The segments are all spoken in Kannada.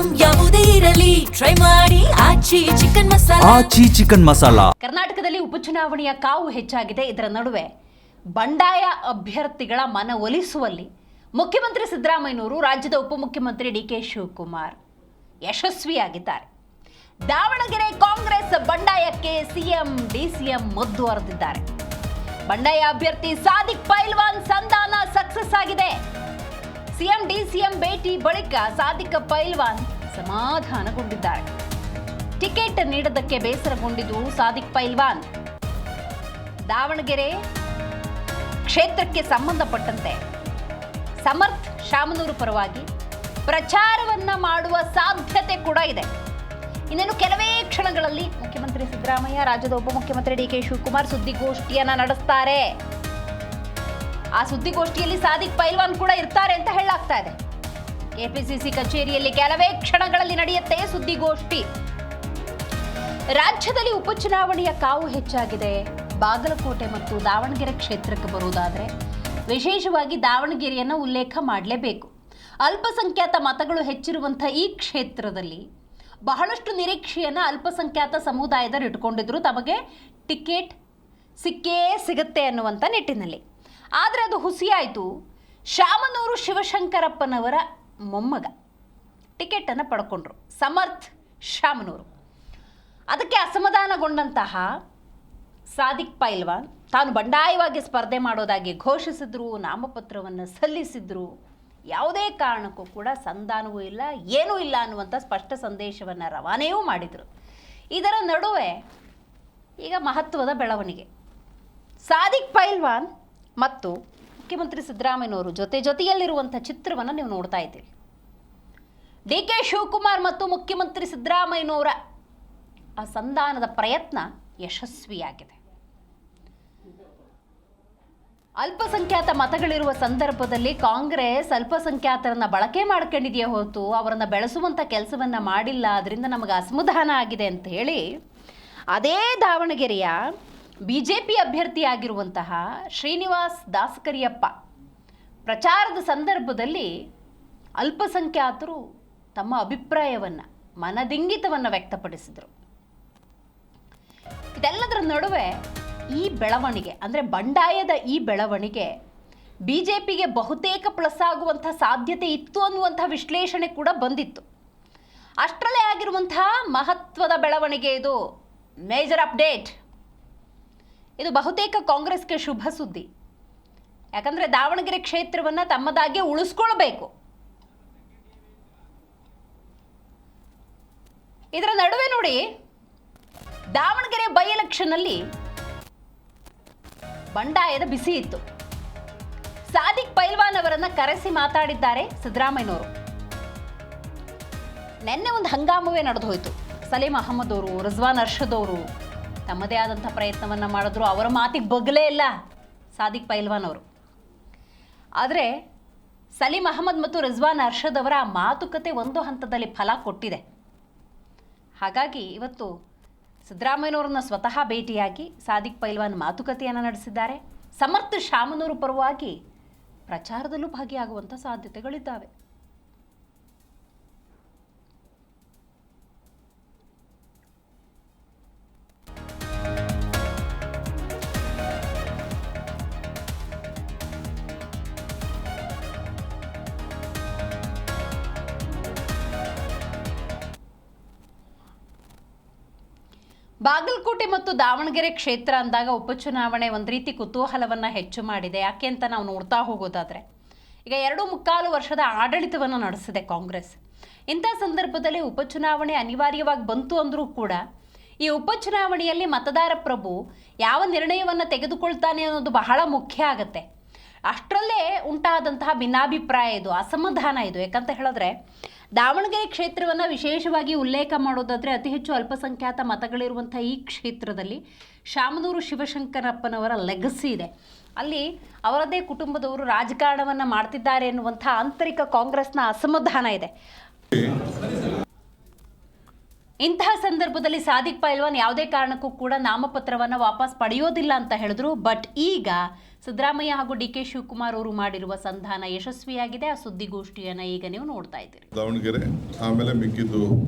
ಐಟಂ ಯಾವುದೇ ಇರಲಿ ಟ್ರೈ ಮಾಡಿ ಆಚಿ ಚಿಕನ್ ಮಸಾಲಾ. ಕರ್ನಾಟಕದಲ್ಲಿ ಉಪಚುನಾವಣೆಯ ಕಾವು ಹೆಚ್ಚಾಗಿದೆ. ಇದರ ನಡುವೆ ಬಂಡಾಯ ಅಭ್ಯರ್ಥಿಗಳ ಮನವೊಲಿಸುವಲ್ಲಿ ಮುಖ್ಯಮಂತ್ರಿ ಸಿದ್ದರಾಮಯ್ಯನವರು ರಾಜ್ಯದ ಉಪಮುಖ್ಯಮಂತ್ರಿ ಡಿ.ಕೆ. ಶಿವಕುಮಾರ್ ಯಶಸ್ವಿಯಾಗಿದ್ದಾರೆ. ದಾವಣಗೆರೆ ಕಾಂಗ್ರೆಸ್ ಬಂಡಾಯಕ್ಕೆ ಸಿಎಂ ಡಿಸಿಎಂ ಮುದ್ದು ಹರಿದಿದ್ದಾರೆ. ಬಂಡಾಯ ಅಭ್ಯರ್ಥಿ ಸಾದಿಕ್ ಪೈಲ್ವಾನ್ ಸಂಧಾನ ಸಕ್ಸಸ್ ಆಗಿದೆ. ಸಿಎಂ ಡಿಸಿಎಂ ಭೇಟಿ ಬಳಿಕ ಸಾದಿಕ್ ಪೈಲ್ವಾನ್ ಸಮಾಧಾನಗೊಂಡಿದ್ದಾರೆ. ಟಿಕೆಟ್ ನೀಡದಕ್ಕೆ ಬೇಸರಗೊಂಡಿದ್ದು ಸಾದಿಕ್ ಪೈಲ್ವಾನ್ ದಾವಣಗೆರೆ ಕ್ಷೇತ್ರಕ್ಕೆ ಸಂಬಂಧಪಟ್ಟಂತೆ ಸಮರ್ಥ್ ಶಾಮನೂರು ಪರವಾಗಿ ಪ್ರಚಾರವನ್ನ ಮಾಡುವ ಸಾಧ್ಯತೆ ಕೂಡ ಇದೆ. ಇನ್ನೇನು ಕೆಲವೇ ಕ್ಷಣಗಳಲ್ಲಿ ಮುಖ್ಯಮಂತ್ರಿ ಸಿದ್ದರಾಮಯ್ಯ, ರಾಜ್ಯದ ಉಪಮುಖ್ಯಮಂತ್ರಿ ಡಿ.ಕೆ. ಶಿವಕುಮಾರ್ ಸುದ್ದಿಗೋಷ್ಠಿಯನ್ನ ನಡೆಸ್ತಾರೆ. ಆ ಸುದ್ದಿಗೋಷ್ಠಿಯಲ್ಲಿ ಸಾದಿಕ್ ಪೈಲ್ವಾನ್ ಕೂಡ ಇರ್ತಾರೆ ಅಂತ ಹೇಳಲಾಗ್ತಾ ಇದೆ. ಕೆಪಿಸಿಸಿ ಕಚೇರಿಯಲ್ಲಿ ಕೆಲವೇ ಕ್ಷಣಗಳಲ್ಲಿ ನಡೆಯುತ್ತೆ ಸುದ್ದಿಗೋಷ್ಠಿ. ರಾಜ್ಯದಲ್ಲಿ ಉಪಚುನಾವಣೆಯ ಕಾವು ಹೆಚ್ಚಾಗಿದೆ. ಬಾಗಲಕೋಟೆ ಮತ್ತು ದಾವಣಗೆರೆ ಕ್ಷೇತ್ರಕ್ಕೆ ಬರುವುದಾದರೆ ವಿಶೇಷವಾಗಿ ದಾವಣಗೆರೆಯನ್ನು ಉಲ್ಲೇಖ ಮಾಡಲೇಬೇಕು. ಅಲ್ಪಸಂಖ್ಯಾತ ಮತಗಳು ಹೆಚ್ಚಿರುವಂಥ ಈ ಕ್ಷೇತ್ರದಲ್ಲಿ ಬಹಳಷ್ಟು ನಿರೀಕ್ಷೆಯನ್ನು ಅಲ್ಪಸಂಖ್ಯಾತ ಸಮುದಾಯದವರು ಇಟ್ಕೊಂಡಿದ್ರು, ತಮಗೆ ಟಿಕೆಟ್ ಸಿಕ್ಕೇ ಸಿಗುತ್ತೆ ಅನ್ನುವಂಥ ನಿಟ್ಟಿನಲ್ಲಿ. ಆದರೆ ಅದು ಹುಸಿಯಾಯಿತು. ಶಾಮನೂರು ಶಿವಶಂಕರಪ್ಪನವರ ಮೊಮ್ಮಗ ಟಿಕೆಟನ್ನು ಪಡ್ಕೊಂಡ್ರು, ಸಮರ್ಥ್ ಶಾಮನೂರು. ಅದಕ್ಕೆ ಅಸಮಾಧಾನಗೊಂಡಂತಹ ಸಾದಿಕ್ ಪೈಲ್ವಾನ್ ತಾನು ಬಂಡಾಯವಾಗಿ ಸ್ಪರ್ಧೆ ಮಾಡೋದಾಗಿ ಘೋಷಿಸಿದ್ರು, ನಾಮಪತ್ರವನ್ನು ಸಲ್ಲಿಸಿದ್ರು. ಯಾವುದೇ ಕಾರಣಕ್ಕೂ ಕೂಡ ಸಂಧಾನವೂ ಇಲ್ಲ, ಏನೂ ಇಲ್ಲ ಅನ್ನುವಂಥ ಸ್ಪಷ್ಟ ಸಂದೇಶವನ್ನು ರವಾನೆಯೂ ಮಾಡಿದರು. ಇದರ ನಡುವೆ ಈಗ ಮಹತ್ವದ ಬೆಳವಣಿಗೆ. ಸಾದಿಕ್ ಪೈಲ್ವಾನ್ ಮತ್ತು ಮುಖ್ಯಮಂತ್ರಿ ಸಿದ್ದರಾಮಯ್ಯನವರು ಜೊತೆಯಲ್ಲಿರುವಂಥ ಚಿತ್ರವನ್ನು ನೀವು ನೋಡ್ತಾ ಇದ್ದೀರಿ. ಡಿ.ಕೆ. ಶಿವಕುಮಾರ್ ಮತ್ತು ಮುಖ್ಯಮಂತ್ರಿ ಸಿದ್ದರಾಮಯ್ಯನವರ ಆ ಸಂಧಾನದ ಪ್ರಯತ್ನ ಯಶಸ್ವಿಯಾಗಿದೆ. ಅಲ್ಪಸಂಖ್ಯಾತ ಮತಗಳಿರುವ ಸಂದರ್ಭದಲ್ಲಿ ಕಾಂಗ್ರೆಸ್ ಅಲ್ಪಸಂಖ್ಯಾತರನ್ನ ಬಳಕೆ ಮಾಡ್ಕೊಂಡಿದೆಯೇ ಹೊರತು ಅವರನ್ನು ಬೆಳೆಸುವಂಥ ಕೆಲಸವನ್ನ ಮಾಡಿಲ್ಲ. ಅದರಿಂದ ನಮಗೆ ಅಸಮಾಧಾನ ಆಗಿದೆ ಅಂತ ಹೇಳಿ ಅದೇ ದಾವಣಗೆರೆಯ ಬಿಜೆಪಿ ಅಭ್ಯರ್ಥಿಯಾಗಿರುವಂತಹ ಶ್ರೀನಿವಾಸ್ ದಾಸಕರಿಯಪ್ಪ ಪ್ರಚಾರದ ಸಂದರ್ಭದಲ್ಲಿ ಅಲ್ಪಸಂಖ್ಯಾತರು ತಮ್ಮ ಅಭಿಪ್ರಾಯವನ್ನು, ಮನದಿಂಗಿತವನ್ನು ವ್ಯಕ್ತಪಡಿಸಿದರು. ಇದೆಲ್ಲದರ ನಡುವೆ ಈ ಬೆಳವಣಿಗೆ ಅಂದರೆ ಬಂಡಾಯದ ಈ ಬೆಳವಣಿಗೆ ಬಿಜೆಪಿಗೆ ಬಹುತೇಕ ಪ್ಲಸ್ ಆಗುವಂಥ ಸಾಧ್ಯತೆ ಇತ್ತು ಅನ್ನುವಂಥ ವಿಶ್ಲೇಷಣೆ ಕೂಡ ಬಂದಿತ್ತು. ಅಷ್ಟರಲ್ಲೇ ಆಗಿರುವಂತಹ ಮಹತ್ವದ ಬೆಳವಣಿಗೆ ಇದು, ಮೇಜರ್ ಅಪ್ಡೇಟ್. ಇದು ಬಹುತೇಕ ಕಾಂಗ್ರೆಸ್ಗೆ ಶುಭ ಸುದ್ದಿ. ಯಾಕಂದರೆ ದಾವಣಗೆರೆ ಕ್ಷೇತ್ರವನ್ನು ತಮ್ಮದಾಗೆ ಉಳಿಸ್ಕೊಳ್ಬೇಕು. ಇದರ ನಡುವೆ ನೋಡಿ, ದಾವಣಗೆರೆ ಬೈ ಎಲೆಕ್ಷನ್ನಲ್ಲಿ ಬಂಡಾಯದ ಬಿಸಿ ಇತ್ತು. ಸಾದಿಕ್ ಪೈಲ್ವಾನ್ ಅವರನ್ನ ಕರೆಸಿ ಮಾತಾಡಿದ್ದಾರೆ ಸಿದ್ದರಾಮಯ್ಯನವರು. ನಿನ್ನೆ ಒಂದು ಹಂಗಾಮವೇ ನಡೆದು ಹೋಯಿತು. ಸಲೀಂ ಅಹಮದ್ ಅವರು, ರಿಜ್ವಾನ್ ಅರ್ಷದ್ ಅವರು ತಮ್ಮದೇ ಆದಂಥ ಪ್ರಯತ್ನವನ್ನು ಮಾಡಿದ್ರು. ಅವರ ಮಾತಿಗೆ ಬಗ್ಲೇ ಇಲ್ಲ ಸಾದಿಕ್ ಪೈಲ್ವಾನ್ ಅವರು. ಆದರೆ ಸಲೀಂ ಅಹಮದ್ ಮತ್ತು ರಿಜ್ವಾನ್ ಅರ್ಷದ್ ಅವರ ಮಾತುಕತೆ ಒಂದು ಹಂತದಲ್ಲಿ ಫಲ ಕೊಟ್ಟಿದೆ. ಹಾಗಾಗಿ ಇವತ್ತು ಸಿದ್ದರಾಮಯ್ಯನವ್ರನ್ನ ಸ್ವತಃ ಭೇಟಿಯಾಗಿ ಸಾದಿಕ್ ಪೈಲ್ವಾನ್ ಮಾತುಕತೆಯನ್ನು ನಡೆಸಿದ್ದಾರೆ. ಸಮರ್ಥ್ ಶಾಮನೂರು ಪರವಾಗಿ ಪ್ರಚಾರದಲ್ಲೂ ಭಾಗಿಯಾಗುವಂಥ ಸಾಧ್ಯತೆಗಳಿದ್ದಾವೆ. ಬಾಗಲಕೋಟೆ ಮತ್ತು ದಾವಣಗೆರೆ ಕ್ಷೇತ್ರ ಅಂದಾಗ ಉಪಚುನಾವಣೆ ಒಂದು ರೀತಿ ಕುತೂಹಲವನ್ನು ಹೆಚ್ಚು ಮಾಡಿದೆ. ಯಾಕೆ ಅಂತ ನಾವು ನೋಡ್ತಾ ಹೋಗೋದಾದರೆ, ಈಗ 2.25 ವರ್ಷದ ಆಡಳಿತವನ್ನು ನಡೆಸಿದೆ ಕಾಂಗ್ರೆಸ್. ಇಂಥ ಸಂದರ್ಭದಲ್ಲಿ ಉಪಚುನಾವಣೆ ಅನಿವಾರ್ಯವಾಗಿ ಬಂತು ಅಂದರೂ ಕೂಡ ಈ ಉಪಚುನಾವಣೆಯಲ್ಲಿ ಮತದಾರ ಪ್ರಭು ಯಾವ ನಿರ್ಣಯವನ್ನು ತೆಗೆದುಕೊಳ್ತಾನೆ ಅನ್ನೋದು ಬಹಳ ಮುಖ್ಯ ಆಗುತ್ತೆ. ಅಷ್ಟರಲ್ಲೇ ಉಂಟಾದಂತಹ ಭಿನ್ನಾಭಿಪ್ರಾಯ ಇದು, ಅಸಮಾಧಾನ ಇದು. ಯಾಕಂತ ಹೇಳಿದ್ರೆ ದಾವಣಗೆರೆ ಕ್ಷೇತ್ರವನ್ನು ವಿಶೇಷವಾಗಿ ಉಲ್ಲೇಖ ಮಾಡೋದಾದರೆ ಅತಿ ಹೆಚ್ಚು ಅಲ್ಪಸಂಖ್ಯಾತ ಮತಗಳಿರುವಂಥ ಈ ಕ್ಷೇತ್ರದಲ್ಲಿ ಶಾಮನೂರು ಶಿವಶಂಕರಪ್ಪನವರ ಲೆಗಸಿ ಇದೆ. ಅಲ್ಲಿ ಅವರದೇ ಕುಟುಂಬದವರು ರಾಜಕಾರಣವನ್ನು ಮಾಡ್ತಿದ್ದಾರೆ ಎನ್ನುವಂಥ ಆಂತರಿಕ ಕಾಂಗ್ರೆಸ್ನ ಅಸಮಾಧಾನ ಇದೆ. ಇಂತಹ ಸಂದರ್ಭದಲ್ಲಿ ಸಾದಿಕ್ ಪೈಲ್ವಾನ್ ಯಾವುದೇ ಕಾರಣಕ್ಕೂ ಕೂಡ ನಾಮಪತ್ರವನ್ನು ವಾಪಸ್ ಪಡೆಯೋದಿಲ್ಲ ಅಂತ ಹೇಳಿದ್ರು. ಬಟ್ ಈಗ ಸಿದ್ದರಾಮಯ್ಯ ಹಾಗೂ ಡಿ.ಕೆ. ಶಿವಕುಮಾರ್ ಅವರು ಮಾಡಿರುವ ಸಂಧಾನ ಯಶಸ್ವಿಯಾಗಿದೆ. ಆ ಸುದ್ದಿಗೋಷ್ಠಿಯನ್ನು ಈಗ ನೀವು ನೋಡ್ತಾ ಇದ್ದೀರಿ. ದಾವಣಗೆರೆ ಆಮೇಲೆ ಮಿಕ್ಕಿದ್ದು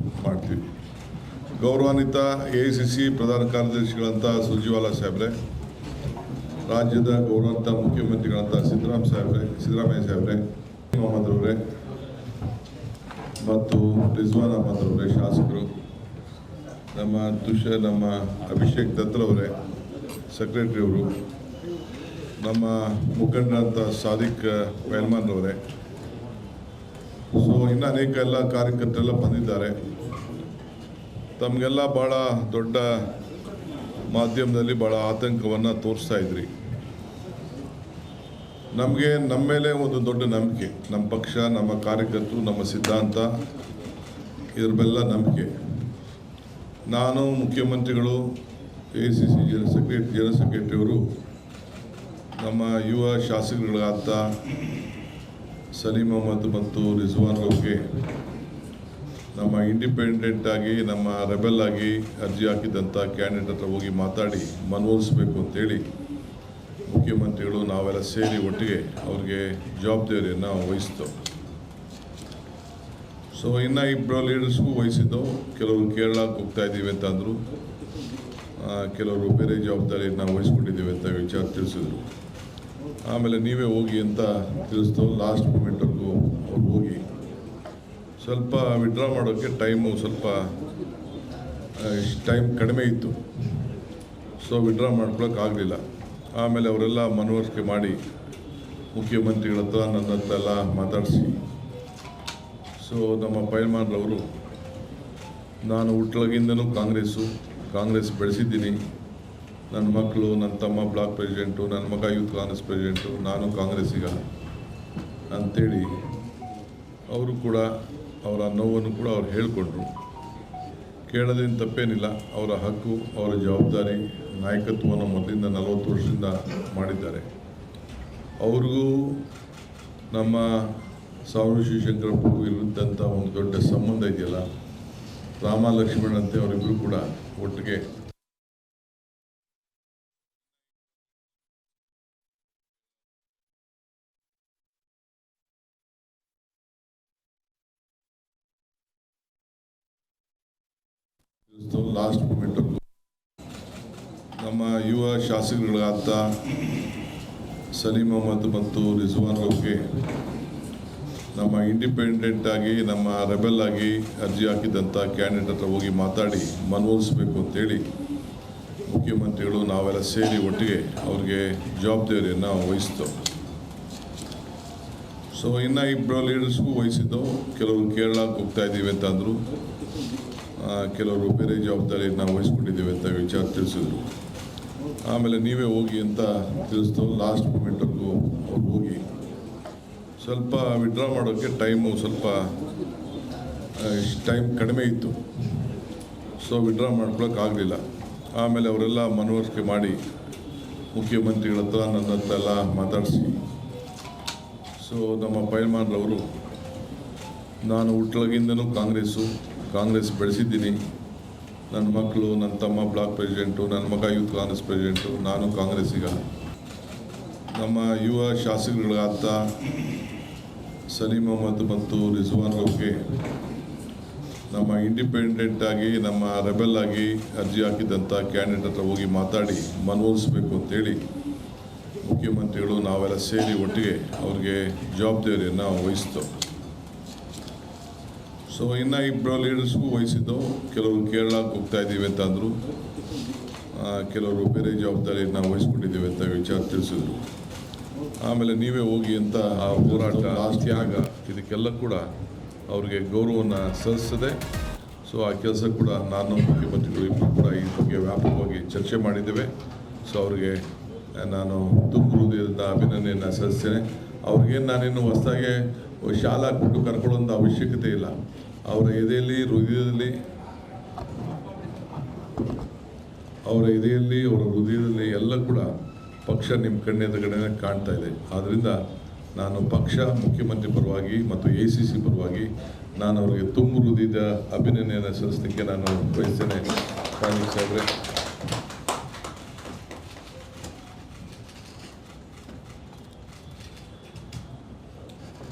ಮಾಡ್ತೀವಿ. ಗೌರವಾನ್ವಿತ AICC ಪ್ರಧಾನ ಕಾರ್ಯದರ್ಶಿಗಳಂತ ಸುರ್ಜಿವಾಲಾ ಸಾಹೇಬ್ರೆ, ರಾಜ್ಯದ ಗೌರವಾನ್ವಿತ ಮುಖ್ಯಮಂತ್ರಿಗಳಂತ ಸಿದ್ದರಾಮಯ್ಯ ಸಾಹೇಬ್ರೆ, ಮೊಹಮ್ಮದ್ ಅವರೇ ಮತ್ತು ರಿಜ್ವಾನ್ ಅಹಮದ್ ಅವರೇ, ಶಾಸಕರು, ನಮ್ಮ ಅಭಿಷೇಕ್ ದತ್ತರವರೇ, ಸೆಕ್ರೆಟರಿ ಅವರು, ನಮ್ಮ ಮುಖಂಡರಂತ ಸಾದಿಕ್ ಪೈಲ್ವಾನ್ ಅವರೇ, ಸೊ ಇನ್ನು ಅನೇಕ ಎಲ್ಲ ಕಾರ್ಯಕರ್ತರೆಲ್ಲ ಬಂದಿದ್ದಾರೆ. ತಮಗೆಲ್ಲ ಭಾಳ ದೊಡ್ಡ ಮಾಧ್ಯಮದಲ್ಲಿ ಭಾಳ ಆತಂಕವನ್ನು ತೋರಿಸ್ತಾ ಇದ್ರಿ. ನಮಗೆ ನಮ್ಮ ಮೇಲೆ ಒಂದು ದೊಡ್ಡ ನಂಬಿಕೆ, ನಮ್ಮ ಪಕ್ಷ, ನಮ್ಮ ಕಾರ್ಯಕರ್ತರು, ನಮ್ಮ ಸಿದ್ಧಾಂತ, ಇದ್ರ ಬೆಲ್ಲ ನಂಬಿಕೆ. ನಾನು ಮುಖ್ಯಮಂತ್ರಿಗಳು, AICC ಜನರಲ್ ಸೆಕ್ರೆಟರಿಯವರು, ನಮ್ಮ ಯುವ ಶಾಸಕರುಗಳಾದ ಸಲೀಂ ಅಹಮದ್ ಮತ್ತು ರಿಜ್ವಾನ್ ಅವ್ರಿಗೆ ನಮ್ಮ ಇಂಡಿಪೆಂಡೆಂಟ್ ಆಗಿ, ನಮ್ಮ ರೆಬೆಲ್ ಆಗಿ ಅರ್ಜಿ ಹಾಕಿದಂಥ ಕ್ಯಾಂಡಿಡೇಟ್ ಹತ್ರ ಹೋಗಿ ಮಾತಾಡಿ ಮನವೊಲಿಸಬೇಕು ಅಂತೇಳಿ ಮುಖ್ಯಮಂತ್ರಿಗಳು ನಾವೆಲ್ಲ ಸೇರಿ ಒಟ್ಟಿಗೆ ಅವ್ರಿಗೆ ಜವಾಬ್ದಾರಿಯನ್ನು ವಹಿಸಿದ್ದು. ಸೊ ಇನ್ನು ಇಬ್ಬರು ಲೀಡರ್ಸ್ಗೂ ವಹಿಸಿದ್ದು. ಕೆಲವರು ಕೇರಳಕ್ಕೆ ಹೋಗ್ತಾ ಇದ್ದೀವಿ ಅಂತ ಅಂದರು, ಕೆಲವರು ಬೇರೆ ಜವಾಬ್ದಾರಿಯನ್ನು ವಹಿಸ್ಕೊಂಡಿದ್ದೀವಿ ಅಂತ ವಿಚಾರ ತಿಳಿಸಿದ್ರು. ಆಮೇಲೆ ನೀವೇ ಹೋಗಿ ಅಂತ ತಿಳಿಸ್ತು. ಲಾಸ್ಟ್ ಮೂಮೆಂಟ್ವರೆಗೂ ಅವ್ರು ಹೋಗಿ ಸ್ವಲ್ಪ ವಿಡ್ರಾ ಮಾಡೋಕ್ಕೆ ಸ್ವಲ್ಪ ಟೈಮ್ ಕಡಿಮೆ ಇತ್ತು. ಸೊ ವಿಡ್ರಾ ಮಾಡ್ಕೊಳಕ್ಕಾಗಲಿಲ್ಲ. ಆಮೇಲೆ ಅವರೆಲ್ಲ ಮನವರಿಕೆ ಮಾಡಿ ಮುಖ್ಯಮಂತ್ರಿಗಳ ಹತ್ರ, ನನ್ನ ಹತ್ರ ಎಲ್ಲ ಮಾತಾಡಿಸಿ, ಸೊ ನಮ್ಮ ಪೈಲ್ವಾನ್ರವರು, ನಾನು ಹುಟ್ಟಲಾಗಿಂದನೂ ಕಾಂಗ್ರೆಸ್ ಬೆಳೆಸಿದ್ದೀನಿ. ನನ್ನ ಮಕ್ಕಳು, ನನ್ನ ತಮ್ಮ ಬ್ಲಾಕ್ ಪ್ರೆಸಿಡೆಂಟು, ನನ್ನ ಮಗ ಯೂತ್ ಕಾಂಗ್ರೆಸ್ ಪ್ರೆಸಿಡೆಂಟು, ನಾನು ಕಾಂಗ್ರೆಸ್ಸಿಗ ಅಂಥೇಳಿ ಅವರು ಕೂಡ ಅವರ ನೋವನ್ನು ಕೂಡ ಅವ್ರು ಹೇಳಿಕೊಂಡ್ರು. ಕೇಳೋದೇನು ತಪ್ಪೇನಿಲ್ಲ, ಅವರ ಹಕ್ಕು, ಅವರ ಜವಾಬ್ದಾರಿ. ನಾಯಕತ್ವವನ್ನು ಮೊದಲಿಂದ 40 ವರ್ಷದಿಂದ ಮಾಡಿದ್ದಾರೆ. ಅವ್ರಿಗೂ ನಮ್ಮ ಸಾವೂರು ಶಿವಶಂಕರಪ್ಪಗೂ ಇರುವಂಥ ಒಂದು ದೊಡ್ಡ ಸಂಬಂಧ ಇದೆಯಲ್ಲ, ರಾಮ ಲಕ್ಷ್ಮಣಂತೆ ಅವರಿಬ್ಬರು ಕೂಡ ಒಟ್ಟಿಗೆ ಲಾಸ್ಟ್ ಮೂಮೆಂಟ್ವರೆಗೂ ನಮ್ಮ ಯುವ ಶಾಸಕರುಗಳಾದ ಸಲೀಂ ಅಹಮದ್ ಮತ್ತು ರಿಜ್ವಾನ್ ಅವ್ರಿಗೆ ನಮ್ಮ ಇಂಡಿಪೆಂಡೆಂಟ್ ಆಗಿ, ನಮ್ಮ ರೆಬೆಲ್ ಆಗಿ ಅರ್ಜಿ ಹಾಕಿದಂಥ ಕ್ಯಾಂಡಿಡೇಟ್ ಹತ್ರ ಹೋಗಿ ಮಾತಾಡಿ ಮನವೊಲಿಸಬೇಕು ಅಂತೇಳಿ ಮುಖ್ಯಮಂತ್ರಿಗಳು ನಾವೆಲ್ಲ ಸೇರಿ ಒಟ್ಟಿಗೆ ಅವ್ರಿಗೆ ಜವಾಬ್ದಾರಿಯನ್ನು ವಹಿಸಿದ್ದು. ಸೊ ಇನ್ನು ಇಬ್ಬರು ಲೀಡರ್ಸ್ಗೂ ವಹಿಸಿದ್ದು. ಕೆಲವರು ಕೇರಳಕ್ಕೆ ಹೋಗ್ತಾ ಇದ್ದೀವಿ ಅಂತ ಅಂದರು, ಕೆಲವರು ಬೇರೆ ಜವಾಬ್ದಾರಿಯನ್ನು ವಹಿಸ್ಕೊಂಡಿದ್ದೀವಿ ಅಂತ ವಿಚಾರ ತಿಳಿಸಿದ್ರು. ಆಮೇಲೆ ನೀವೇ ಹೋಗಿ ಅಂತ ತಿಳಿಸ್ತು. ಲಾಸ್ಟ್ ಮೂಮೆಂಟ್ವರೆಗೂ ಅವ್ರು ಹೋಗಿ ಸ್ವಲ್ಪ ವಿಡ್ರಾ ಮಾಡೋಕ್ಕೆ ಟೈಮ್ ಕಡಿಮೆ ಇತ್ತು. ಸೊ ವಿಡ್ರಾ ಮಾಡ್ಕೊಳಕ್ಕಾಗಲಿಲ್ಲ. ಆಮೇಲೆ ಅವರೆಲ್ಲ ಮನವರಿಕೆ ಮಾಡಿ ಮುಖ್ಯಮಂತ್ರಿಗಳ ಹತ್ರ, ನನ್ನ ಹತ್ರ ಎಲ್ಲ ಮಾತಾಡಿಸಿ, ಸೊ ನಮ್ಮ ಪೈಲ್ವಾನ್ರವರು, ನಾನು ಹುಟ್ಟಲಾಗಿಂದನೂ ಕಾಂಗ್ರೆಸ್ ಬೆಳೆಸಿದ್ದೀನಿ. ನನ್ನ ಮಕ್ಕಳು, ನನ್ನ ತಮ್ಮ ಬ್ಲಾಕ್ ಪ್ರೆಸಿಡೆಂಟು, ನನ್ನ ಮಗ ಯೂತ್ ಕಾಂಗ್ರೆಸ್ ಪ್ರೆಸಿಡೆಂಟು, ನಾನು ಕಾಂಗ್ರೆಸ್ಸಿಗ. ನಮ್ಮ ಯುವ ಶಾಸಕರುಗಳಾದ ಸಲೀಂ ಅಹಮದ್ ಮತ್ತು ರಿಜ್ವಾನ್ ಅವ್ರಿಗೆ ನಮ್ಮ ಇಂಡಿಪೆಂಡೆಂಟ್ ಆಗಿ, ನಮ್ಮ ರೆಬೆಲ್ ಆಗಿ ಅರ್ಜಿ ಹಾಕಿದಂಥ ಕ್ಯಾಂಡಿಡೇಟ್ ಹತ್ರ ಹೋಗಿ ಮಾತಾಡಿ ಮನವೊಲಿಸಬೇಕು ಅಂತೇಳಿ ಮುಖ್ಯಮಂತ್ರಿಗಳು ನಾವೆಲ್ಲ ಸೇರಿ ಒಟ್ಟಿಗೆ ಅವ್ರಿಗೆ ಜವಾಬ್ದಾರಿಯನ್ನು ವಹಿಸಿದ್ದು. ಸೊ ಇನ್ನು ಇಬ್ಬರು ಲೀಡರ್ಸ್ಗೂ ವಹಿಸಿದ್ದು. ಕೆಲವರು ಕೇರಳಕ್ಕೆ ಹೋಗ್ತಾ ಇದ್ದೀವಿ ಅಂತ ಅಂದರು, ಕೆಲವರು ಬೇರೆ ಜವಾಬ್ದಾರಿಯನ್ನು ವಹಿಸ್ಕೊಂಡಿದ್ದೀವಿ ಅಂತ ವಿಚಾರ ತಿಳಿಸಿದ್ರು. ಆಮೇಲೆ ನೀವೇ ಹೋಗಿ ಅಂತ ಆ ಹೋರಾಟ, ತ್ಯಾಗ, ಇದಕ್ಕೆಲ್ಲ ಕೂಡ ಅವ್ರಿಗೆ ಗೌರವವನ್ನು ಸಲ್ಲಿಸದೆ. ಸೊ ಆ ಕೆಲಸ ಕೂಡ ನಾನು, ಮುಖ್ಯಮಂತ್ರಿಗಳು ಇಬ್ಬರು ಕೂಡ ಈ ಬಗ್ಗೆ ವ್ಯಾಪಕವಾಗಿ ಚರ್ಚೆ ಮಾಡಿದ್ದೇವೆ. ಸೊ ಅವ್ರಿಗೆ ನಾನು ತುಂಬ ಹೃದಯದ ಅಭಿನಂದನೆಯನ್ನು ಸಲ್ಲಿಸ್ತೇನೆ. ಅವ್ರಿಗೇನು ನಾನೇನು ಹೊಸದಾಗಿ ಶಾಲಾ ಕೊಟ್ಟು ಕರ್ಕೊಳ್ಳೋಂಥ ಅವಶ್ಯಕತೆ ಇಲ್ಲ. ಅವರ ಎದೆಯಲ್ಲಿ, ಅವರ ಹೃದಯದಲ್ಲಿ ಎಲ್ಲ ಕೂಡ ಪಕ್ಷ ನಿಮ್ಮ ಕಣ್ಣೆದುರುಗಡೆ ಕಾಣ್ತಾ ಇದೆ. ಆದ್ದರಿಂದ ನಾನು ಪಕ್ಷ, ಮುಖ್ಯಮಂತ್ರಿ ಪರವಾಗಿ ಮತ್ತು ACC ಪರವಾಗಿ ನಾನು ಅವರಿಗೆ ತುಂಬ ಹೃದಯದ ಅಭಿನಂದನೆಯನ್ನು ಸಲ್ಲಿಸಲಿಕ್ಕೆ ನಾನು ಬಯಸ್ತೇನೆ. ಸಾಹೇಬ್ರೆ,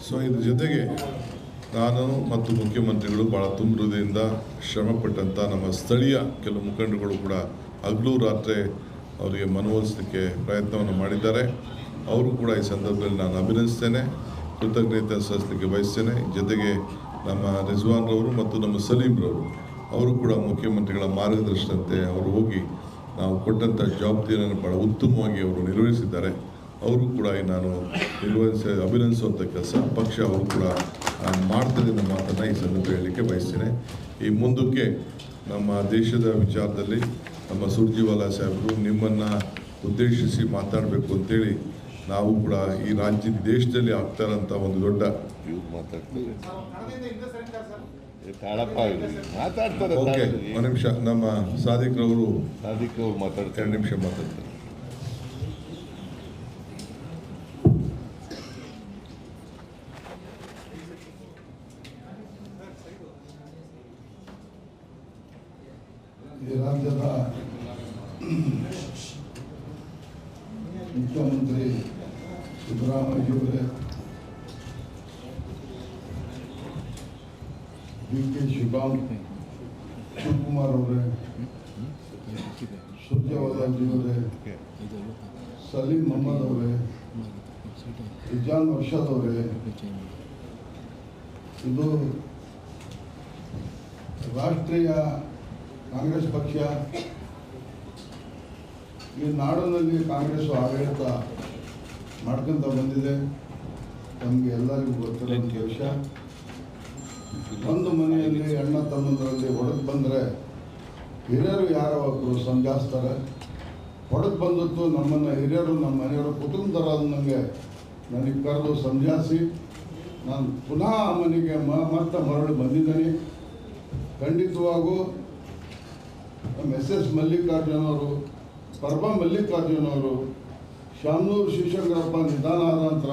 ಸೊ ಇದ್ರ ಜೊತೆಗೆ ನಾನು ಮತ್ತು ಮುಖ್ಯಮಂತ್ರಿಗಳು ಭಾಳ ತುಂಬ ಹೃದಯದಿಂದ ಶ್ರಮಪಟ್ಟಂಥ ನಮ್ಮ ಸ್ಥಳೀಯ ಕೆಲವು ಮುಖಂಡರುಗಳು ಕೂಡ ಹಗಲು ರಾತ್ರಿ ಅವರಿಗೆ ಮನವೊಲಿಸಲಿಕ್ಕೆ ಪ್ರಯತ್ನವನ್ನು ಮಾಡಿದ್ದಾರೆ. ಅವರು ಕೂಡ ಈ ಸಂದರ್ಭದಲ್ಲಿ ನಾನು ಅಭಿನಂದಿಸ್ತೇನೆ, ಕೃತಜ್ಞತೆ ಸಲ್ಲಿಸಲಿಕ್ಕೆ ಬಯಸ್ತೇನೆ. ಜೊತೆಗೆ ನಮ್ಮ ರಿಜ್ವಾನ್ ರವರು ಮತ್ತು ನಮ್ಮ ಸಲೀಮ್ರವರು ಅವರು ಕೂಡ ಮುಖ್ಯಮಂತ್ರಿಗಳ ಮಾರ್ಗದರ್ಶನಂತೆ ಅವರು ಹೋಗಿ ನಾವು ಕೊಟ್ಟಂಥ ಜವಾಬ್ದಾರಿಯನ್ನು ಭಾಳ ಉತ್ತಮವಾಗಿ ಅವರು ನಿರ್ವಹಿಸಿದ್ದಾರೆ. ಅವರು ಕೂಡ ನಾನು ಅಭಿನಂದಿಸುವಂಥ ಕೆಲಸ ಪಕ್ಷ ಅವರು ಕೂಡ ಮಾಡ್ತದೆ ಅನ್ನೋ ಮಾತನ್ನು ಈ ಸಂದರ್ಭ ಹೇಳಲಿಕ್ಕೆ ಬಯಸ್ತೇನೆ. ಈ ಮುಂದಕ್ಕೆ ನಮ್ಮ ದೇಶದ ವಿಚಾರದಲ್ಲಿ ನಮ್ಮ ಸುರ್ಜಿವಾಲಾ ಸಾಹೇಬರು ನಿಮ್ಮನ್ನು ಉದ್ದೇಶಿಸಿ ಮಾತಾಡಬೇಕು ಅಂತೇಳಿ ನಾವು ಕೂಡ ಈ ದೇಶದಲ್ಲಿ ಆಗ್ತಾ ಇರೋಂಥ ಒಂದು ದೊಡ್ಡ ಓಕೆ ಒಂದು ನಿಮಿಷ ನಮ್ಮ ಸಾದಿಕ್ರವರು ಮಾತಾಡ್ತಾರೆ, 2 ನಿಮಿಷ ಮಾತಾಡ್ತಾರೆ. ಈ ರಾಜ್ಯದ ಮುಖ್ಯಮಂತ್ರಿ ಸಿದ್ದರಾಮಯ್ಯವರೇ, DK ಶಿವಕುಮಾರ್ ಅವರೇ, ಸುರ್ಜೇವಾಲಾಜಿಯವರೇ, ಸಲೀಂ ಮೊಹಮ್ಮದ್ ಅವರೇ, ಇಜಾನ್ ವರ್ಷದ್ ಅವರೇ, ಇದು ರಾಷ್ಟ್ರೀಯ ಕಾಂಗ್ರೆಸ್ ಪಕ್ಷ ಈ ನಾಡಿನಲ್ಲಿ ಕಾಂಗ್ರೆಸ್ ಆಡಳಿತ ಮಾಡ್ಕೊಂತ ಬಂದಿದೆ. ನಮಗೆ ಎಲ್ಲರಿಗೂ ಗೊತ್ತಿರೋಂಥ ವಿಷಯ. ಒಂದು ಮನೆಯಲ್ಲಿ ಅಣ್ಣ ತಮ್ಮಂದರಲ್ಲಿ ಹೊಡೆದು ಬಂದರೆ ಹಿರಿಯರು ಯಾರೋ ಒಬ್ಬರು ಸಂಜಾಯಿಸ್ತಾರೆ. ಹೊಡೆದು ಬಂದದ್ದು ನಮ್ಮನ್ನು ಹಿರಿಯರು, ನಮ್ಮ ಮನೆಯವರು, ಕುಟುಂಬದವರಾದ ನನಗೆ ಕರೆದು ಸಂಜಾಯಿಸಿ ನಾನು ಪುನಃ ಆ ಮನೆಗೆ ಮತ್ತೆ ಮರಳಿ ಬಂದಿದ್ದೀನಿ. ಖಂಡಿತವಾಗೂ ನಮ್ಮ SS ಮಲ್ಲಿಕಾರ್ಜುನ್ ಅವರು, ಪರ್ವ ಮಲ್ಲಿಕಾರ್ಜುನ್ ಅವರು, ಶಾಮನೂರು ಶಿವಶಂಕರಪ್ಪ ನಿಧನ ಆದ ನಂತರ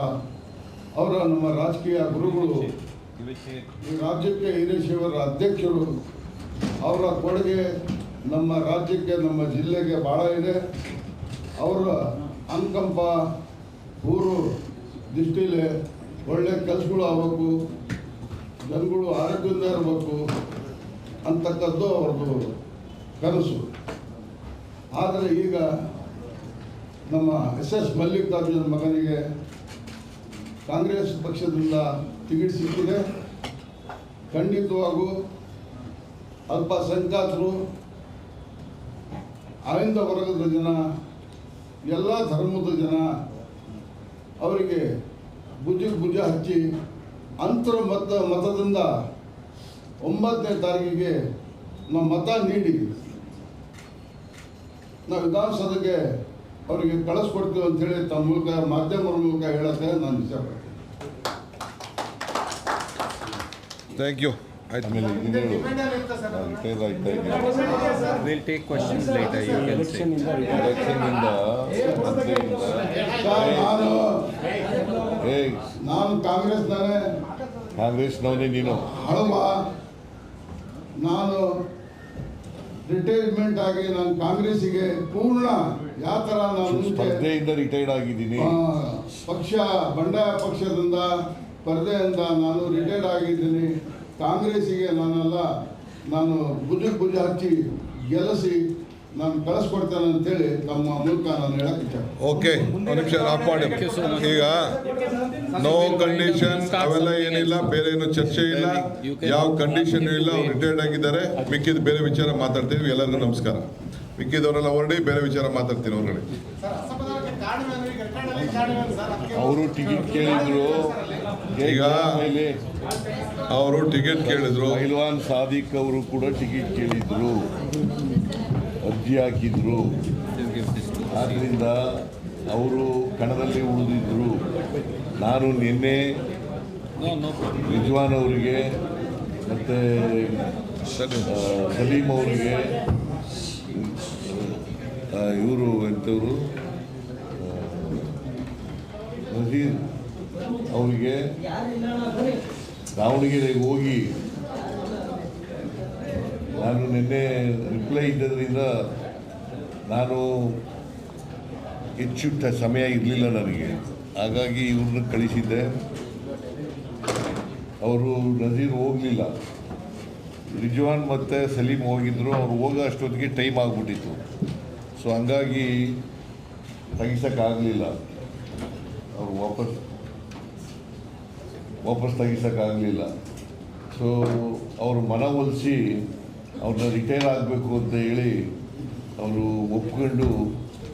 ಅವರ ನಮ್ಮ ರಾಜಕೀಯ ಗುರುಗಳು, ಈ ರಾಜ್ಯಕ್ಕೆ ಹಿರೇಶಿವರ ಅಧ್ಯಕ್ಷರು, ಅವರ ಕೊಡುಗೆ ನಮ್ಮ ರಾಜ್ಯಕ್ಕೆ, ನಮ್ಮ ಜಿಲ್ಲೆಗೆ ಭಾಳ ಇದೆ. ಅವರ ಅನುಕಂಪ ಊರು ದೃಷ್ಟಿಲಿ ಒಳ್ಳೆ ಕೆಲಸಗಳು ಆಗಬೇಕು, ಜನಗಳು ಆರೋಗ್ಯದಿಂದ ಇರಬೇಕು ಅಂತಕ್ಕದ್ದು ಅವ್ರದ್ದು ಕನಸು. ಆದರೆ ಈಗ ನಮ್ಮ SS ಮಲ್ಲಿಕಾರ್ಜುನ್ ಮಗನಿಗೆ ಕಾಂಗ್ರೆಸ್ ಪಕ್ಷದಿಂದ ಟಿಕೆಟ್ ಸಿಕ್ಕಿದೆ. ಖಂಡಿತವಾಗೂ ಅಲ್ಪಸಂಖ್ಯಾತರು, ಆಯ್ದ ವರ್ಗದ ಜನ, ಎಲ್ಲ ಧರ್ಮದ ಜನ ಅವರಿಗೆ ಭುಜ ಹಚ್ಚಿ ಅಂತರ ಮತದಿಂದ 9ನೇ ತಾರೀಕಿಗೆ ನಾವು ಮತ ನೀಡಿ ನಾವು ವಿಧಾನಸಭೆಗೆ ಅವರಿಗೆ ಕಳಿಸ್ಕೊಡ್ತೀವಿ ಅಂತೇಳಿ ತಮ್ಮ ಮೂಲಕ, ಮಾಧ್ಯಮದ ಮೂಲಕ ಹೇಳಕ್ಕೆ ನಾನು ಇಷ್ಟಪಡ್ತೀನಿ. Thank you. ಆಯ್ತು ಮೇಲೆ We'll take questions later. You can say. ನಾನು ಕಾಂಗ್ರೆಸ್ನವನೇ ನೀನು ಹಳವ. ನಾನು ರಿಟೈರ್ಮೆಂಟ್ ಆಗಿ ನಾನು ಕಾಂಗ್ರೆಸ್ಸಿಗೆ ಪೂರ್ಣ ಯಾವ ಥರ ನಾನು ಸ್ಪರ್ಧೆಯಿಂದ ರಿಟೈರ್ಡ್ ಆಗಿದ್ದೀನಿ. ಪಕ್ಷ ಬಂಡಾಯ ಪಕ್ಷದಿಂದ ಸ್ಪರ್ಧೆಯಿಂದ ನಾನು ರಿಟೈರ್ಡ್ ಆಗಿದ್ದೀನಿ. ಕಾಂಗ್ರೆಸ್ಸಿಗೆ ನಾನು ಭುಜ ಹಚ್ಚಿ ಗೆಲ್ಲಿಸಿ ನಾನು ಕಳಿಸ್ಕೊಡ್ತೇನೆ ಅಂತೇಳಿ ತಮ್ಮ ಮೂಲಕ ನಾನು ಹೇಳಕ್ಕೆ ಇಚ್ಛೆ. ಓಕೆ, ಒಂದು ನಿಮಿಷ ಆಫ್ ಮಾಡಿ. ಈಗ ನೋ ಕಂಡೀಷನ್ ಅವೆಲ್ಲ ಏನಿಲ್ಲ, ಬೇರೆ ಏನು ಚರ್ಚೆ ಇಲ್ಲ, ಯಾವ ಕಂಡೀಷನ್ ಇಲ್ಲ. ಅವ್ರು ರಿಟೈರ್ಡ್ ಆಗಿದ್ದಾರೆ. ಮಿಕ್ಕಿದ ಬೇರೆ ವಿಚಾರ ಮಾತಾಡ್ತೀವಿ. ಎಲ್ಲರಿಗೂ ನಮಸ್ಕಾರ. ಮಿಕ್ಕಿದವರೆಲ್ಲ ಹೊರಡಿ, ಬೇರೆ ವಿಚಾರ ಮಾತಾಡ್ತೀನಿ ಹೊರಗಡೆ. ಅವರು ಟಿಕೆಟ್ ಕೇಳಿದ್ರು. ಈಗ ಅವರು ಟಿಕೆಟ್ ಕೇಳಿದ್ರು. ಪೈಲ್ವಾನ್ ಸಾದಿಕ್ ಅವರು ಕೂಡ ಟಿಕೆಟ್ ಕೇಳಿದ್ರು, ಅರ್ಜಿ ಹಾಕಿದ್ರು. ಆದ್ದರಿಂದ ಅವರು ಕಣದಲ್ಲಿ ಉಳಿದಿದ್ರು. ನಾನು ನಿನ್ನೆ ರಿಜ್ವಾನ್ ಅವರಿಗೆ ಮತ್ತು ಸಲೀಂ ಅವರಿಗೆ, ಇವರು ಎಂಥವರು ಅವರಿಗೆ ದಾವಣಗೆರೆಗೆ ಹೋಗಿ ನಾನು ನಿನ್ನೆ ರಿಪ್ಲೈ ಇದ್ದದ್ರಿಂದ ನಾನು ಹೆಚ್ಚು ಸಮಯ ಇರಲಿಲ್ಲ ನನಗೆ, ಹಾಗಾಗಿ ಇವ್ರನ್ನ ಕಳಿಸಿದ್ದೆ. ಅವರು ನಜೀರ್ ಹೋಗಲಿಲ್ಲ, ರಿಜ್ವಾನ್ ಮತ್ತು ಸಲೀಂ ಹೋಗಿದ್ದರು. ಅವ್ರು ಹೋಗೋ ಅಷ್ಟೊತ್ತಿಗೆ ಟೈಮ್ ಆಗಿಬಿಟ್ಟಿತ್ತು. ಸೊ ಹಂಗಾಗಿ ತೆಗಿಸೋಕ್ಕಾಗಲಿಲ್ಲ, ಅವರು ವಾಪಸ್ ತೆಗಿಸೋಕ್ಕಾಗಲಿಲ್ಲ. ಸೊ ಅವರು ಮನವೊಲಿಸಿ ಅವ್ರನ್ನ ರಿಟೈರ್ ಆಗಬೇಕು ಅಂತ ಹೇಳಿ ಅವರು ಒಪ್ಕೊಂಡು,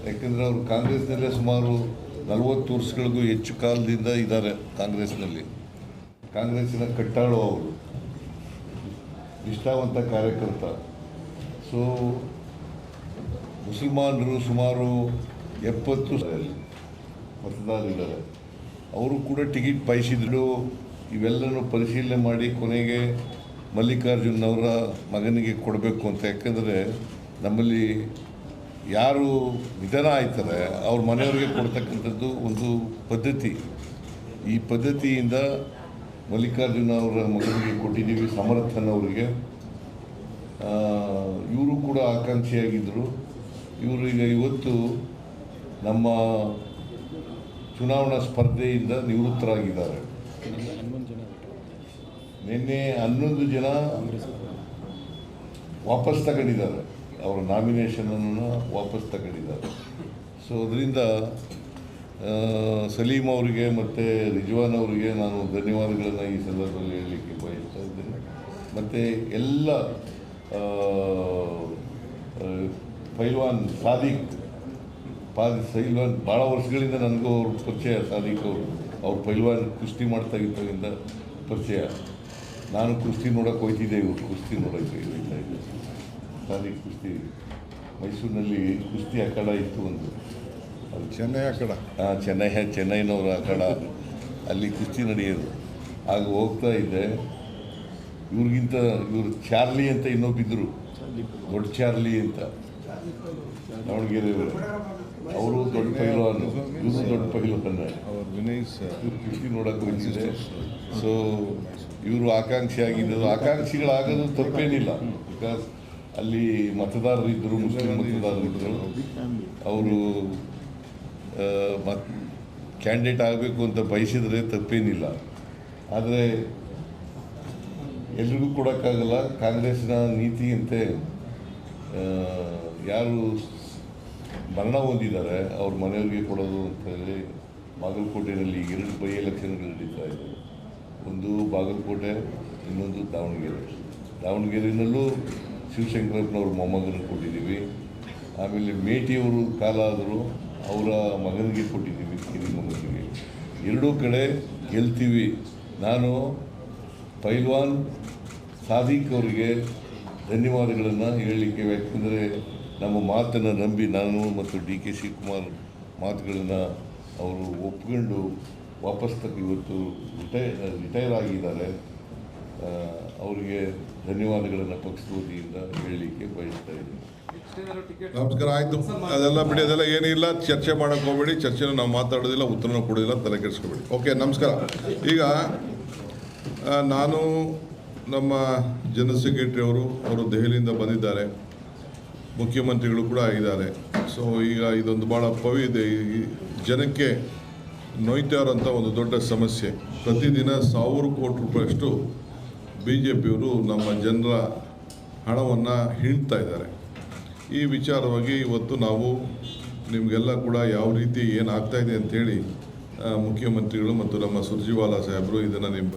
ಯಾಕೆಂದರೆ ಅವರು ಕಾಂಗ್ರೆಸ್ನಲ್ಲೇ ಸುಮಾರು 40 ವರ್ಷಗಳಿಗೂ ಹೆಚ್ಚು ಕಾಲದಿಂದ ಇದ್ದಾರೆ ಕಾಂಗ್ರೆಸ್ನಲ್ಲಿ. ಕಾಂಗ್ರೆಸ್ಸಿನ ಕಟ್ಟಾಳು ಅವರು, ನಿಷ್ಠಾವಂತ ಕಾರ್ಯಕರ್ತ. ಸೊ ಮುಸಲ್ಮಾನರು ಸುಮಾರು 70 ಮತದಾರರಿದ್ದಾರೆ. ಅವರು ಕೂಡ ಟಿಕೆಟ್ ಬಯಸಿದ್ರು. ಇವೆಲ್ಲನೂ ಪರಿಶೀಲನೆ ಮಾಡಿ ಕೊನೆಗೆ ಮಲ್ಲಿಕಾರ್ಜುನ್ ಅವರ ಮಗನಿಗೆ ಕೊಡಬೇಕು ಅಂತ. ಯಾಕೆಂದರೆ ನಮ್ಮಲ್ಲಿ ಯಾರು ನಿಧನ ಆಯ್ತಾರೆ ಅವ್ರ ಮನೆಯವ್ರಿಗೆ ಕೊಡ್ತಕ್ಕಂಥದ್ದು ಒಂದು ಪದ್ಧತಿ. ಈ ಪದ್ಧತಿಯಿಂದ ಮಲ್ಲಿಕಾರ್ಜುನ ಅವರ ಮಗನಿಗೆ ಕೊಟ್ಟಿದ್ದೀವಿ, ಸಮರ್ಥನ್ ಅವರಿಗೆ. ಇವರು ಕೂಡ ಆಕಾಂಕ್ಷಿಯಾಗಿದ್ದರು. ಇವರು ಈಗ ಇವತ್ತು ನಮ್ಮ ಚುನಾವಣಾ ಸ್ಪರ್ಧೆಯಿಂದ ನಿವೃತ್ತರಾಗಿದ್ದಾರೆ. ನಿನ್ನೆ 11 ಜನ ವಾಪಸ್ ತಗೊಂಡಿದ್ದಾರೆ, ಅವರ ನಾಮಿನೇಷನನ್ನು ವಾಪಸ್ ತಗೊಂಡಿದ್ದಾರೆ. ಸೊ ಅದರಿಂದ ಸಲೀಂ ಅವರಿಗೆ ಮತ್ತು ರಿಜ್ವಾನ್ ಅವರಿಗೆ ನಾನು ಧನ್ಯವಾದಗಳನ್ನು ಈ ಸಂದರ್ಭದಲ್ಲಿ ಹೇಳಲಿಕ್ಕೆ ಬಯಸ್ತಾ ಇದ್ದೇನೆ. ಮತ್ತು ಎಲ್ಲ ಪೈಲ್ವಾನ್ ಸಾದಿಕ್ ಭಾಳ ವರ್ಷಗಳಿಂದ ನನಗೂ ಅವ್ರ ಪರಿಚಯ. ಸಾದಿಕ್ ಅವ್ರು ಪೈಲ್ವಾನ್ ಕುಸ್ತಿ ಮಾಡ್ತಾ ಇದ್ದಾಗಿಂದ ಪರಿಚಯ. ನಾನು ಕುಸ್ತಿ ನೋಡೋಕೆ ಹೋಗ್ತಿದ್ದೆ, ಇವರು ಕುಸ್ತಿ ನೋಡೋಕ್ಕೆ ಹೋಗ್ತಾ ಇದ್ದೆ. ಸಾದಿಕ್ ಕುಸ್ತಿ ಮೈಸೂರಿನಲ್ಲಿ ಕುಸ್ತಿ ಅಖಾಡ ಇತ್ತು ಒಂದು, ಅದು ಚೆನ್ನೈ ಅಖಾಡ. ಚೆನ್ನೈನವರ ಅಖಾಡ, ಅಲ್ಲಿ ಕುಸ್ತಿ ನಡೆಯೋದು. ಆಗ ಹೋಗ್ತಾ ಇದ್ದೆ. ಇವರು ಚಾರ್ಲಿ ಅಂತ ಇನ್ನೊಬ್ಬಿದ್ದರು, ದೊಡ್ಡ ಚಾರ್ಲಿ ಅಂತ, ದಾವಣಗೆರೆಯವರು. ಅವರು ದೊಡ್ಡ ಪೈಲ್ವಾನು, ಇವರು ದೊಡ್ಡ ಪೈಲ್ವಾನ. ಕುಸ್ತಿ ನೋಡೋಕೆ ಹೋಗ್ತಿದ್ದೆ. ಸೊ ಇವರು ಆಕಾಂಕ್ಷಿಯಾಗಿದ್ದರು. ಆಕಾಂಕ್ಷಿಗಳಾಗೋದು ತಪ್ಪೇನಿಲ್ಲ, ಬಿಕಾಸ್ ಅಲ್ಲಿ ಮತದಾರರಿದ್ದರು, ಮುಸ್ಲಿಂ ಮತದಾರರಿದ್ದರು. ಅವರು ಕ್ಯಾಂಡಿಡೇಟ್ ಆಗಬೇಕು ಅಂತ ಬಯಸಿದರೆ ತಪ್ಪೇನಿಲ್ಲ. ಆದರೆ ಎಲ್ರಿಗೂ ಕೊಡೋಕ್ಕಾಗಲ್ಲ. ಕಾಂಗ್ರೆಸ್ನ ನೀತಿಯಂತೆ ಯಾರು ಮರಣ ಹೊಂದಿದ್ದಾರೆ ಅವ್ರ ಮನೆಯವ್ರಿಗೆ ಕೊಡೋದು ಅಂತೇಳಿ ಬಾಗಲಕೋಟೆಯಲ್ಲಿ 2 ಬೈ ಎಲೆಕ್ಷನ್ಗಳು ನಡೀತಾ ಇದೆ. ಒಂದು ಬಾಗಲಕೋಟೆ, ಇನ್ನೊಂದು ದಾವಣಗೆರೆ. ದಾವಣಗೆರೆಯಲ್ಲೂ ಶಿವಶಂಕರಪ್ಪನವ್ರ ಮೊಮ್ಮಗನಿಗೆ ಕೊಟ್ಟಿದ್ದೀವಿ. ಆಮೇಲೆ ಮೇಟಿಯವರು ಕಾಲ ಆದರೂ ಅವರ ಮಗನಿಗೆ ಕೊಟ್ಟಿದ್ದೀವಿ, ಕಿರಿ ಮಗನಿಗೆ. 2 ಕಡೆ ಗೆಲ್ತೀವಿ. ನಾನು ಪೈಲ್ವಾನ್ ಸಾದಿಕ್ ಅವರಿಗೆ ಧನ್ಯವಾದಗಳನ್ನು ಹೇಳಲಿಕ್ಕೆ, ಯಾಕೆಂದರೆ ನಮ್ಮ ಮಾತನ್ನು ನಂಬಿ ನಾನು ಮತ್ತು DK ಶಿವಕುಮಾರ್ ಮಾತುಗಳನ್ನು ಅವರು ಒಪ್ಕೊಂಡು ವಾಪಸ್ ಇವತ್ತು ರಿಟೈರ್ ಆಗಿದ್ದಾರೆ. ಅವರಿಗೆ ಧನ್ಯವಾದಗಳನ್ನು ಪಕ್ಷದ ವತಿಯಿಂದ ಹೇಳಲಿಕ್ಕೆ ಬಯಸ್ತಾ ಇದ್ದೀನಿ. ನಮಸ್ಕಾರ. ಆಯಿತು, ಅದೆಲ್ಲ ಬಿಡಿ, ಅದೆಲ್ಲ ಏನಿಲ್ಲ. ಚರ್ಚೆ ಮಾಡೋಕ್ಕೆ ಹೋಗಬೇಡಿ. ಚರ್ಚೆನ ನಾವು ಮಾತಾಡೋದಿಲ್ಲ, ಉತ್ತರನೂ ಕೊಡೋದಿಲ್ಲ, ತಲೆ ಕೆಡಿಸ್ಕೋಬೇಡಿ. ಓಕೆ, ನಮಸ್ಕಾರ. ಈಗ ನಾನು ನಮ್ಮ ಜನರಲ್ ಸೆಕ್ರೆಟರಿ ಅವರು ದೆಹಲಿಯಿಂದ ಬಂದಿದ್ದಾರೆ, ಮುಖ್ಯಮಂತ್ರಿಗಳು ಕೂಡ ಆಗಿದ್ದಾರೆ. ಸೊ ಈಗ ಇದೊಂದು ಭಾಳ ಈ ಜನಕ್ಕೆ ನೋಯ್ತಾ ಇರೋಂಥ ಒಂದು ದೊಡ್ಡ ಸಮಸ್ಯೆ. ಪ್ರತಿದಿನ 1000 ಕೋಟಿ ರೂಪಾಯಿಯಷ್ಟು BJPಯವರು ನಮ್ಮ ಜನರ ಹಣವನ್ನು ಹಿಂಡ್ತಾ ಇದ್ದಾರೆ. ಈ ವಿಚಾರವಾಗಿ ಇವತ್ತು ನಾವು ನಿಮಗೆಲ್ಲ ಕೂಡ ಯಾವ ರೀತಿ ಏನಾಗ್ತಾಯಿದೆ ಅಂಥೇಳಿ ಮುಖ್ಯಮಂತ್ರಿಗಳು ಮತ್ತು ನಮ್ಮ ಸುರ್ಜಿವಾಲಾ ಸಾಹೇಬರು ಇದನ್ನು ನಿಮ್ಮ